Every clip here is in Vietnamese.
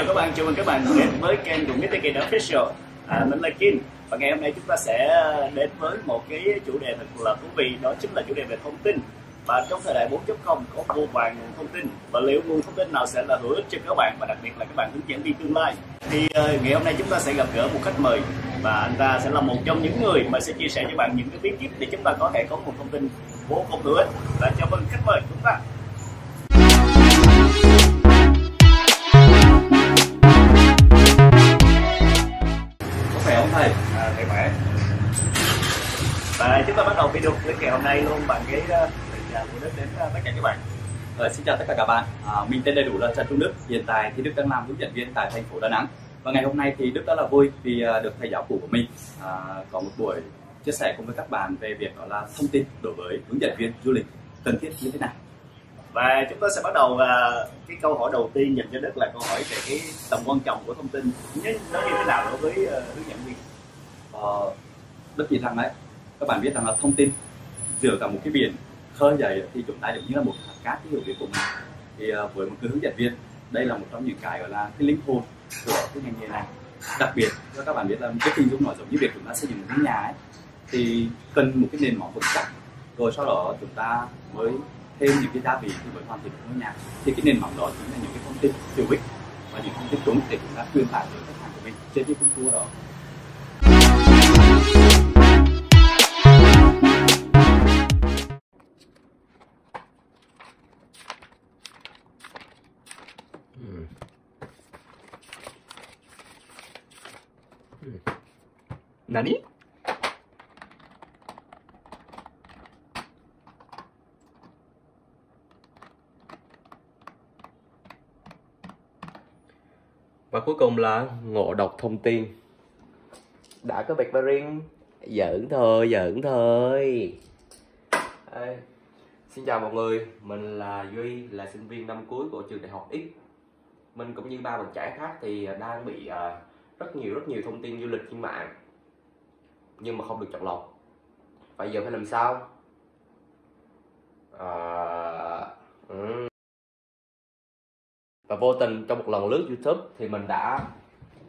các bạn, chào mừng các bạn đến với kênh của Mr. King Official. Mình là King và ngày hôm nay chúng ta sẽ đến với một cái chủ đề thật là thú vị, đó chính là chủ đề về thông tin. Và trong thời đại 4.0 có vô vàn nguồn thông tin, và liệu nguồn thông tin nào sẽ là hữu ích cho các bạn và đặc biệt là các bạn hướng dẫn viên tương lai. Thì ngày hôm nay chúng ta sẽ gặp gỡ một khách mời và anh ta sẽ là một trong những người mà sẽ chia sẻ cho bạn những cái bí kíp để chúng ta có thể có một thông tin vô cùng hữu ích. Và chào mừng khách mời của chúng ta. Thầy khỏe. Và chúng ta bắt đầu video clip ngày hôm nay luôn bằng cái chào của Đức đến tất cả các bạn. Xin chào tất cả các bạn. Mình tên đầy đủ là Trần Trung Đức. Hiện tại thì Đức đang làm hướng dẫn viên tại thành phố Đà Nẵng. Và ngày hôm nay thì Đức rất là vui vì được thầy giáo cũ của mình có một buổi chia sẻ cùng với các bạn về việc đó là thông tin đối với hướng dẫn viên du lịch cần thiết như thế nào. Và chúng ta sẽ bắt đầu cái câu hỏi đầu tiên dành cho Đức là câu hỏi về cái tầm quan trọng của thông tin. Nó như thế nào đối với hướng dẫn viên? Đức nghĩ rằng đấy, các bạn biết rằng là thông tin giữa cả một cái biển khơi dậy thì chúng ta giống như là một hạt cát cái hiểu biết của mình. Thì với một người hướng dẫn viên, đây là một trong những cái gọi là cái linh hồn của cái ngành nghề này. Đặc biệt cho các bạn biết là cái hình dung nó giống như việc chúng ta xây dựng một cái nhà ấy, thì cần một cái nền móng vững chắc, rồi sau đó chúng ta mới thêm những cái gia vị thì mới hoàn thiện ngôi nhà. Thì cái nền móng đó chính là những cái thông tin hữu ích và những thông tin đúng để chúng ta truyền tải tới khách hàng của mình trên cái cung tour đó. Nani? Và cuối cùng là ngộ độc thông tin. Đã có Baccarin. Giỡn thôi. Xin chào mọi người, mình là Duy, là sinh viên năm cuối của trường đại học X. Mình cũng như ba bạn trẻ khác thì đang bị rất nhiều thông tin du lịch trên mạng, nhưng mà không được chọn lọc. Vậy giờ phải làm sao? Và vô tình trong một lần lướt YouTube thì mình đã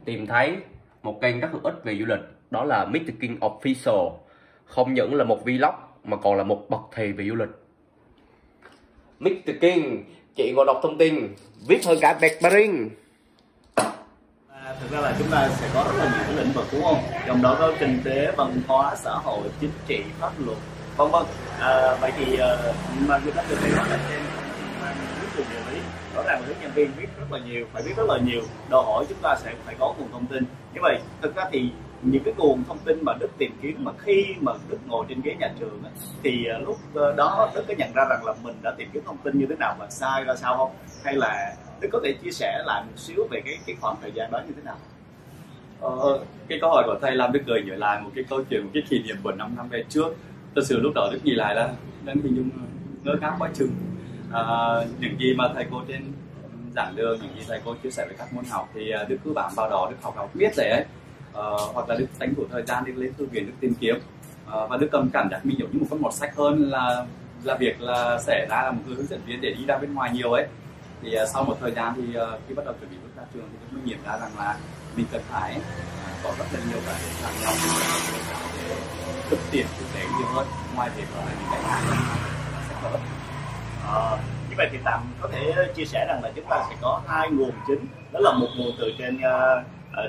tìm thấy một kênh rất hữu ích về du lịch, đó là Mr. King Official. Không những là một vlog mà còn là một bậc thầy về du lịch. Mr. King, chị ngộ độc thông tin, viết hơn cả Baccarin. Thực ra là chúng ta sẽ có rất là nhiều cái lĩnh vực đúng không? Trong đó có kinh tế, văn hóa, xã hội, chính trị, pháp luật, vân vân. Vậy thì mà người ta thường hay nói là trên viết từ địa lý, rõ ràng là hướng dẫn viên viết rất là nhiều, phải viết rất là nhiều, đòi hỏi chúng ta sẽ phải có nguồn thông tin. Như vậy thực ra thì những cái nguồn thông tin mà Đức tìm kiếm mà khi mà Đức ngồi trên ghế nhà trường ấy, thì lúc đó Đức có nhận ra rằng là mình đã tìm kiếm thông tin như thế nào và sai ra sao không? Hay là Đức có thể chia sẻ lại một xíu về cái khoảng thời gian đó như thế nào? Cái câu hỏi của thầy làm Đức cười nhớ lại một cái câu chuyện, một cái kỷ niệm của 5 năm về trước. Thật sự lúc đó Đức nghĩ lại là đang hình dung ngơ ngác quá chừng. Những gì mà thầy cô trên giảng đường, những gì thầy cô chia sẻ về các môn học thì Đức cứ bám vào đó, Đức học biết rồi ấy. Hoặc là Đức tranh thủ thời gian đi lên thư viện Đức tìm kiếm, và Đức cầm cảm giác mình giống như một con mọt sách hơn là việc là sẽ ra là một người hướng dẫn viên để đi ra bên ngoài nhiều ấy. Thì sau một thời gian thì khi bắt đầu chuẩn bị bước ra trường thì Đức mới nhận ra rằng là mình cần phải có rất là nhiều cái để làm nhau để thực tiễn thực tế nhiều hơn, ngoài việc là những cái hàng sách vở. Như vậy thì tạm có thể chia sẻ rằng là chúng ta sẽ có hai nguồn chính, đó là một nguồn từ trên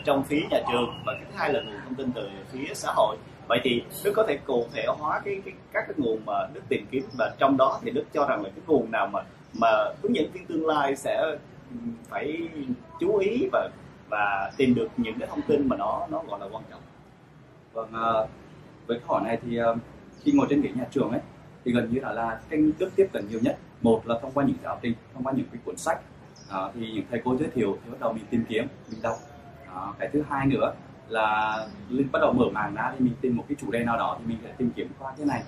trong phía nhà trường và cái thứ hai là nguồn thông tin từ phía xã hội. Vậy thì Đức có thể cụ thể hóa các cái nguồn mà Đức tìm kiếm, và trong đó thì Đức cho rằng là cái nguồn nào mà hướng dẫn viên tương lai sẽ phải chú ý và tìm được những cái thông tin mà nó gọi là quan trọng. Vâng, với câu hỏi này thì khi ngồi trên ghế nhà trường ấy thì gần như là kênh Đức tiếp cận nhiều nhất. Một là thông qua những giáo trình, thông qua những cái cuốn sách thì những thầy cô giới thiệu thì bắt đầu mình tìm kiếm, mình đọc. Cái thứ hai nữa là bắt đầu mở màn ra thì mình tìm một cái chủ đề nào đó thì mình sẽ tìm kiếm qua cái này.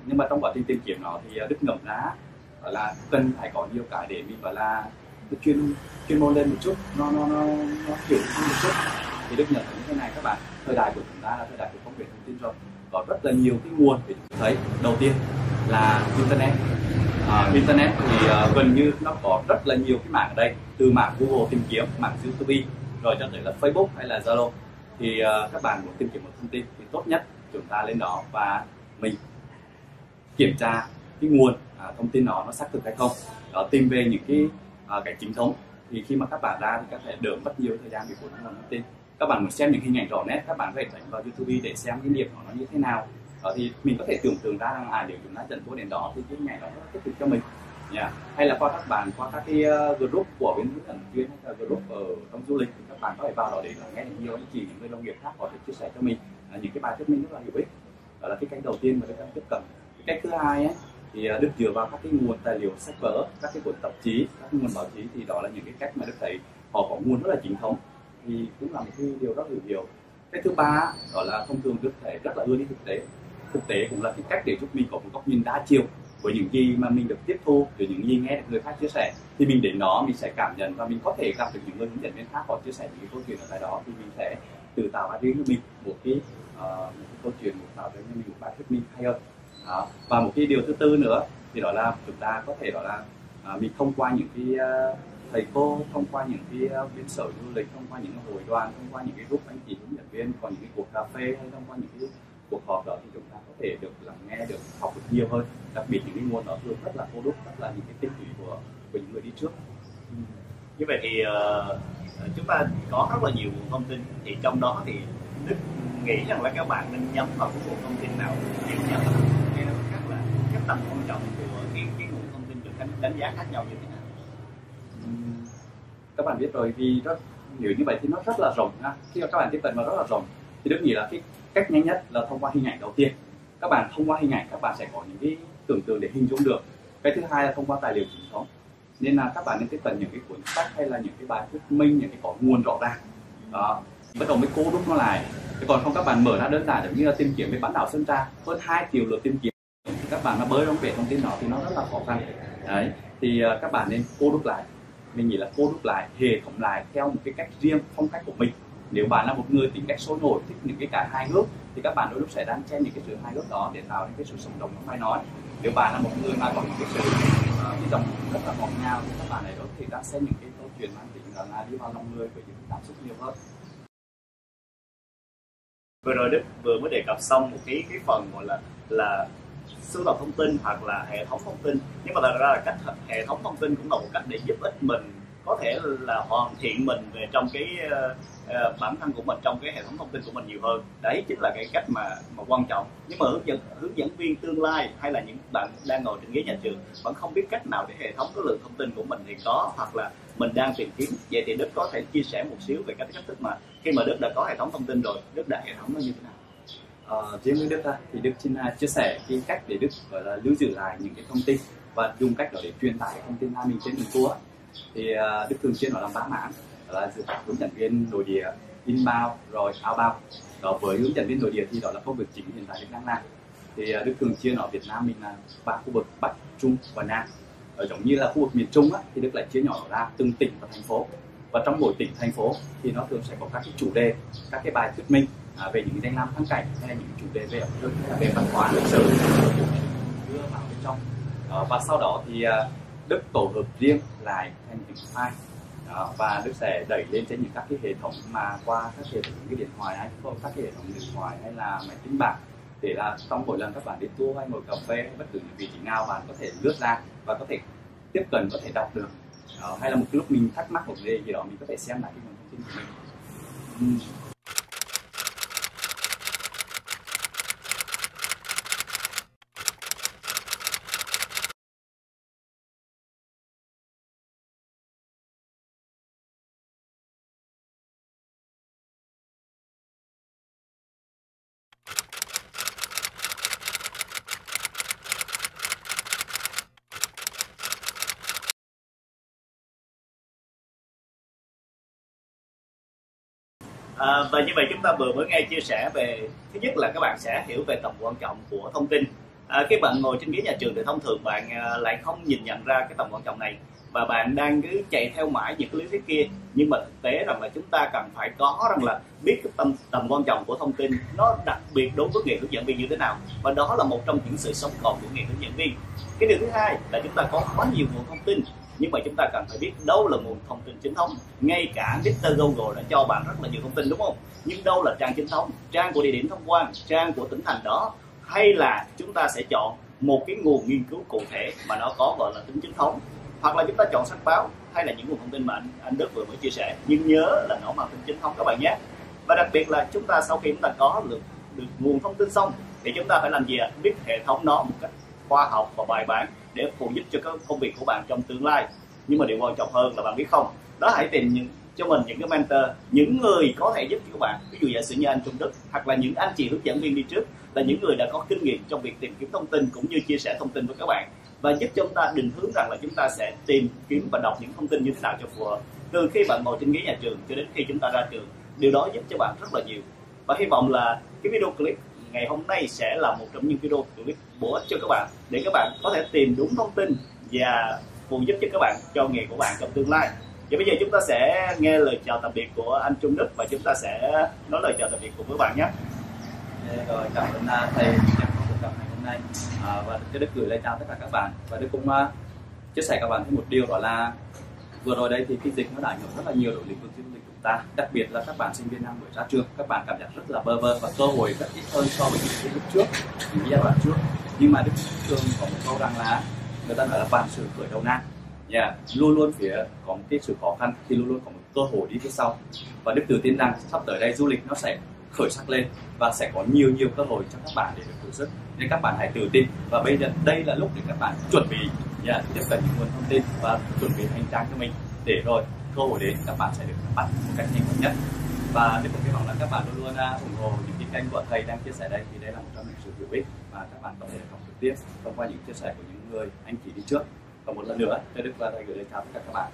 Nhưng mà trong quá trình tìm kiếm nó thì Đức ngẫm ra là cần phải có nhiều cái để mình gọi là chuyên môn lên một chút, nó hiểu hơn một chút. Thì Đức nhận thấy như thế này các bạn, thời đại của chúng ta là thời đại của công nghệ thông tin rồi, có rất là nhiều cái nguồn để chúng ta thấy. Đầu tiên là internet, Internet thì gần như nó có rất là nhiều cái mảng ở đây, từ mảng Google tìm kiếm, mảng YouTube, rồi cho tới là Facebook hay là Zalo. Thì các bạn muốn tìm kiếm một thông tin thì tốt nhất chúng ta lên đó và mình kiểm tra cái nguồn thông tin nó xác thực hay không, đó, tìm về những cái chính thống. Thì khi mà các bạn ra thì các thể đỡ mất nhiều thời gian để cuốn nguồn thông tin. Các bạn muốn xem những hình ảnh rõ nét, các bạn có thể đánh vào YouTube để xem cái điểm của nó như thế nào. Đó, thì mình có thể tưởng tượng ra rằng nếu chúng ta dẫn tôi đến đó thì cái ngày nó rất tích cực cho mình. Hay là qua các bạn, qua các cái group của bên hướng dẫn viên hay là group ở trong du lịch thì các bạn có thể vào đó để nghe được nhiều anh chị, những người đồng nghiệp khác có thể chia sẻ cho mình những cái bài thuyết minh rất là hữu ích. Đó là cái cách đầu tiên mà Đức đang tiếp cận. Cái cách thứ hai ấy, thì Đức dựa vào các cái nguồn tài liệu sách vở, các cái cuốn tạp chí, các cái nguồn báo chí, thì đó là những cái cách mà Đức thấy họ có nguồn rất là chính thống, thì cũng là một cái điều rất hữu hiệu. Cái thứ ba đó là thông thường Đức thấy rất là ưa đi thực tế. Thực tế cũng là cái cách để giúp mình có một góc nhìn đa chiều với những gì mà mình được tiếp thu, từ những gì nghe được người khác chia sẻ, thì mình đến đó mình sẽ cảm nhận và mình có thể gặp được những người hướng dẫn viên khác họ chia sẻ những cái câu chuyện ở tại đó, thì mình sẽ tự tạo ra riêng cho mình một cái câu chuyện, tạo ra cho mình một bài thuyết minh hay hơn. Và một cái điều thứ tư nữa thì đó là chúng ta có thể đó là mình thông qua những cái thầy cô, thông qua những cái bên sở du lịch, thông qua những cái hội đoàn, thông qua những cái group anh chị hướng dẫn viên, còn những cái cuộc cà phê hay thông qua những cái cuộc họp đó, thì chúng ta có thể được lắng nghe, được học được nhiều hơn. Đặc biệt những cái nguồn đó thường rất là cô đúc, rất là những cái tích lũy của những người đi trước. Như vậy thì chúng ta có rất là nhiều nguồn thông tin, thì trong đó thì Đức nghĩ rằng là các bạn nên nhắm vào cái nguồn thông tin nào nhiều nhất, hay là khác là cái tầm quan trọng của cái nguồn thông tin được đánh giá khác nhau như thế nào? Các bạn biết rồi, vì nếu như vậy thì nó rất là rộng ha. Khi mà các bạn tiếp cận vào rất là rộng thì Đức nghĩ là cái cách nhanh nhất là thông qua hình ảnh đầu tiên. Các bạn thông qua hình ảnh các bạn sẽ có những cái tưởng tượng để hình dung được. Cái thứ hai là thông qua tài liệu chính thống. Nên là các bạn nên tiếp cận những cái cuốn sách hay là những cái bài thuyết minh, những cái có nguồn rõ ràng. Đó, bắt đầu mới cô đúc nó lại. Còn không các bạn mở ra đơn giản giống như là tìm kiếm về bán đảo Sơn Trà, hơn 2 triệu lượt tìm kiếm, các bạn mà bơi trong về thông tin đó thì nó rất là khó khăn. Đấy, thì các bạn nên cô đúc lại. Mình nghĩ là cô đúc lại, hệ thống lại theo một cái cách riêng, phong cách của mình. Nếu bạn là một người tính cách sôi nổi, thích những cái hài hước, thì các bạn đôi lúc sẽ đan xen những cái sự hài hước đó để tạo nên cái sự sống động trong bài nói. Nếu bạn là một người mà có những cái sự cái giọng rất là ngọt ngào, thì các bạn ấy có thể đan xen những cái câu chuyện mang tính là đi vào lòng người với những cảm xúc nhiều hơn. Vừa rồi Đức vừa mới đề cập xong một cái phần gọi là sưu tập thông tin hoặc là hệ thống thông tin, nhưng mà thật ra là cách hệ thống thông tin cũng là một cách để giúp ích mình có thể là hoàn thiện mình về trong cái bản thân của mình, trong cái hệ thống thông tin của mình nhiều hơn. Đấy chính là cái cách mà quan trọng. Nhưng mà hướng dẫn viên tương lai hay là những bạn đang ngồi trên ghế nhà trường vẫn không biết cách nào để hệ thống cái lượng thông tin của mình thì có, hoặc là mình đang tìm kiếm. Vậy thì Đức có thể chia sẻ một xíu về cách thức mà khi mà Đức đã có hệ thống thông tin rồi, Đức đã hệ thống nó như thế nào? Riêng với Đức thì Đức xin chia sẻ cái cách để Đức gọi là lưu giữ lại những cái thông tin và dùng cách đó để truyền tải thông tin ra mình trên đường tour. Thì Đức thường xuyên làm 3 mảng, đó là hướng dẫn viên nội địa, inbound rồi outbound. Đó, với hướng dẫn viên nội địa thì đó là công việc chính hiện tại Đức đang làm. Thì Đức thường xuyên ở Việt Nam mình là 3 khu vực Bắc, Trung và Nam. Giống như là khu vực miền Trung thì Đức lại chia nhỏ ra từng tỉnh và thành phố. Và trong mỗi tỉnh thành phố thì nó thường sẽ có các cái chủ đề, các cái bài thuyết minh về những danh lam thắng cảnh hay là những chủ đề về ẩm thực, về văn hóa lịch sử đưa vào bên trong. Và sau đó thì Đức tổ hợp riêng lại thành những file và Đức sẽ đẩy lên trên những các cái hệ thống mà qua các hệ thống cái điện thoại hay các cái hệ thống điện thoại hay là máy tính bảng, để là trong mỗi lần các bạn đi tour hay ngồi cà phê hay bất cứ những vị trí nào bạn có thể lướt ra và có thể tiếp cận, có thể đọc được. Hay là một lúc mình thắc mắc một vấn đề gì đó mình có thể xem lại cái nguồn thông tin của mình. Và như vậy chúng ta vừa mới nghe chia sẻ về, thứ nhất là các bạn sẽ hiểu về tầm quan trọng của thông tin. Khi bạn ngồi trên ghế nhà trường thì thông thường bạn lại không nhìn nhận ra cái tầm quan trọng này. và bạn đang cứ chạy theo mãi những cái lý thuyết kia, nhưng mà thực tế rằng là chúng ta cần phải có rằng là biết cái tầm quan trọng của thông tin, nó đặc biệt đối với nghề hướng dẫn viên như thế nào, và đó là một trong những sự sống còn của nghề hướng dẫn viên. Cái điều thứ hai là chúng ta có quá nhiều nguồn thông tin, nhưng mà chúng ta cần phải biết đâu là nguồn thông tin chính thống. Ngay cả Mr. Google đã cho bạn rất là nhiều thông tin, đúng không? Nhưng đâu là trang chính thống, trang của địa điểm tham quan, trang của tỉnh thành đó, hay là chúng ta sẽ chọn một cái nguồn nghiên cứu cụ thể mà nó có gọi là tính chính thống, hoặc là chúng ta chọn sách báo hay là những nguồn thông tin mà anh Đức vừa mới chia sẻ, nhưng nhớ là nó mang tính chính thống các bạn nhé. Và đặc biệt là chúng ta sau khi chúng ta có được nguồn thông tin xong thì chúng ta phải làm gì ạ? Biết hệ thống nó một cách khoa học và bài bản để phụ giúp cho các công việc của bạn trong tương lai. Nhưng mà điều quan trọng hơn là bạn biết không, đó, hãy tìm cho mình những cái mentor, những người có thể giúp cho các bạn. Ví dụ giả sử như anh Trung Đức hoặc là những anh chị hướng dẫn viên đi trước là những người đã có kinh nghiệm trong việc tìm kiếm thông tin cũng như chia sẻ thông tin với các bạn, và giúp cho chúng ta định hướng rằng là chúng ta sẽ tìm kiếm và đọc những thông tin như thế nào cho phù hợp từ khi bạn ngồi trên ghế nhà trường cho đến khi chúng ta ra trường. Điều đó giúp cho bạn rất là nhiều, và hy vọng là cái video clip ngày hôm nay sẽ là một trong những video clip bổ ích cho các bạn để các bạn có thể tìm đúng thông tin và phụ giúp cho các bạn cho nghề của bạn trong tương lai. Và bây giờ chúng ta sẽ nghe lời chào tạm biệt của anh Trung Đức và chúng ta sẽ nói lời chào tạm biệt cùng với bạn nhé. Rồi, cảm ơn thầy trong cuộc gặp ngày hôm nay, và Đức gửi lời chào tất cả các bạn, và Đức cũng chia sẻ các bạn thêm một điều, đó là vừa rồi đây thì cái dịch nó đã ảnh hưởng rất là nhiều đến lĩnh vực du lịch chúng ta, đặc biệt là các bạn sinh viên năm mới ra trường, các bạn cảm giác rất là bơ vơ và cơ hội rất ít hơn so với những lúc trước, những giai đoạn trước. Nhưng mà Đức thường có một câu rằng là người ta nói là vạn sự khởi đầu nan. Luôn luôn phía có một cái sự khó khăn thì luôn luôn có một cơ hội đi phía sau, và Đức tự tin rằng sắp tới đây du lịch nó sẽ khởi sắc lên và sẽ có nhiều cơ hội cho các bạn để được thử sức, nên các bạn hãy tự tin. Và bây giờ đây là lúc để các bạn chuẩn bị tiếp cận những nguồn thông tin và chuẩn bị hành trang cho mình, để rồi cơ hội đến các bạn sẽ được bắt một cách nhanh nhất. Và Đức cũng hy vọng là các bạn luôn luôn ủng hộ những cái kênh của thầy đang chia sẻ đây, vì đây là một trong những sự hữu ích mà các bạn có thể học trực tiếp thông qua những chia sẻ của những người anh chị đi trước. Và một lần nữa, Đức và thầy gửi lời chào tất cả các bạn.